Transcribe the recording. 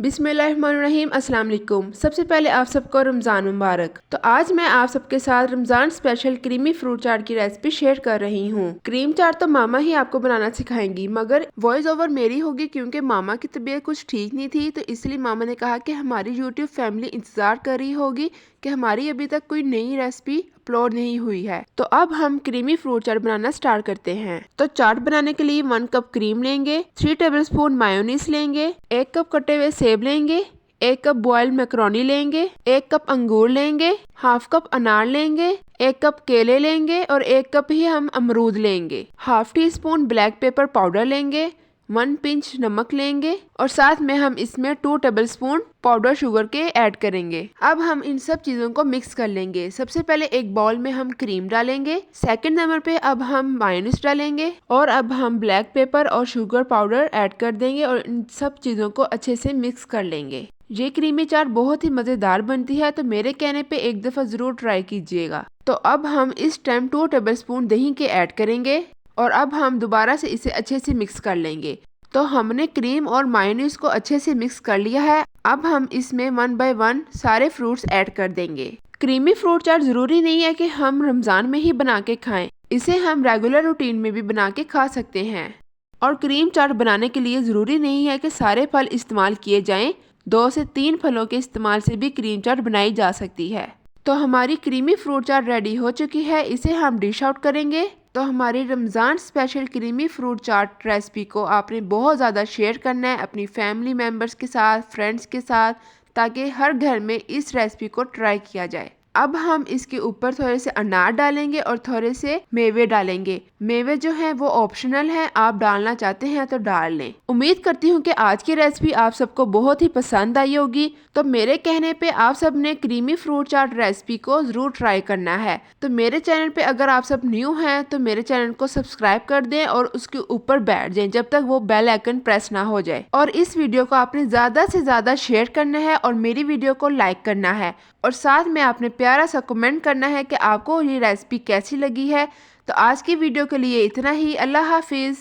बिस्मिल्लाहिर्रहमानिर्रहीम। अस्सलाम वालेकुम। सबसे पहले आप सबको रमज़ान मुबारक। तो आज मैं आप सबके साथ रमज़ान स्पेशल क्रीमी फ्रूट चाट की रेसिपी शेयर कर रही हूँ। क्रीम चाट तो मामा ही आपको बनाना सिखाएंगी, मगर वॉइस ओवर मेरी होगी क्योंकि मामा की तबीयत कुछ ठीक नहीं थी, तो इसलिए मामा ने कहा कि हमारी यूट्यूब फैमिली इंतज़ार कर रही होगी कि हमारी अभी तक कोई नई रेसिपी अपलोड नहीं हुई है। तो अब हम क्रीमी फ्रूट चाट बनाना स्टार्ट करते हैं। तो चाट बनाने के लिए 1 कप क्रीम लेंगे, 3 टेबलस्पून मायोनीज लेंगे, 1 कप कटे हुए सेब लेंगे, 1 कप बॉइल्ड मैक्रोनी लेंगे, 1 कप अंगूर लेंगे, हाफ कप अनार लेंगे, 1 कप केले लेंगे और 1 कप ही हम अमरूद लेंगे। Half tea spoon black pepper powder लेंगे, 1 पिंच नमक लेंगे और साथ में हम इसमें 2 टेबलस्पून पाउडर शुगर के ऐड करेंगे। अब हम इन सब चीजों को मिक्स कर लेंगे। सबसे पहले एक बाउल में हम क्रीम डालेंगे, सेकंड नंबर पे अब हम मायोनीज डालेंगे और अब हम ब्लैक पेपर और शुगर पाउडर ऐड कर देंगे और इन सब चीजों को अच्छे से मिक्स कर लेंगे। ये क्रीमी चाट बहुत ही मजेदार बनती है, तो मेरे कहने पे एक दफा जरूर ट्राई कीजिएगा। तो अब हम इस टाइम 2 टेबलस्पून दही के ऐड करेंगे और अब हम दोबारा से इसे अच्छे से मिक्स कर लेंगे। तो हमने क्रीम और मायोनीज को अच्छे से मिक्स कर लिया है। अब हम इसमें 1 बाय 1 सारे फ्रूट्स ऐड कर देंगे। क्रीमी फ्रूट चाट जरूरी नहीं है कि हम रमजान में ही बना के खाएं, इसे हम रेगुलर रूटीन में भी बना के खा सकते हैं। और क्रीम चाट बनाने के लिए जरूरी नहीं है कि सारे फल इस्तेमाल किए जाएं, 2 से 3 फलों के इस्तेमाल से भी क्रीम चाट बनाई जा सकती है। तो हमारी क्रीमी फ्रूट चाट रेडी हो चुकी है, इसे हम डिश आउट करेंगे। तो हमारी रमज़ान स्पेशल क्रीमी फ्रूट चाट रेसिपी को आपने बहुत ज़्यादा शेयर करना है अपनी फैमिली मेम्बर्स के साथ, फ्रेंड्स के साथ, ताकि हर घर में इस रेसिपी को ट्राई किया जाए। अब हम इसके ऊपर थोड़े से अनार डालेंगे और थोड़े से मेवे डालेंगे। मेवे जो है वो ऑप्शनल है, आप डालना चाहते हैं तो डाल लें। उम्मीद करती हूँ कि आज की रेसिपी आप सबको बहुत ही पसंद आई होगी। तो मेरे कहने पे आप सब ने क्रीमी फ्रूट चाट रेसिपी को जरूर ट्राई करना है। तो मेरे चैनल पे अगर आप सब न्यू हैं तो मेरे चैनल को सब्सक्राइब कर दें और उसके ऊपर बैठ जाएं जब तक वो बेल आइकन प्रेस ना हो जाए। और इस वीडियो को आपने ज्यादा से ज्यादा शेयर करना है और मेरी वीडियो को लाइक करना है और साथ में आपने प्यारा सा कमेंट करना है कि आपको ये रेसिपी कैसी लगी है। तो आज की वीडियो के लिए इतना ही। अल्लाह हाफिज।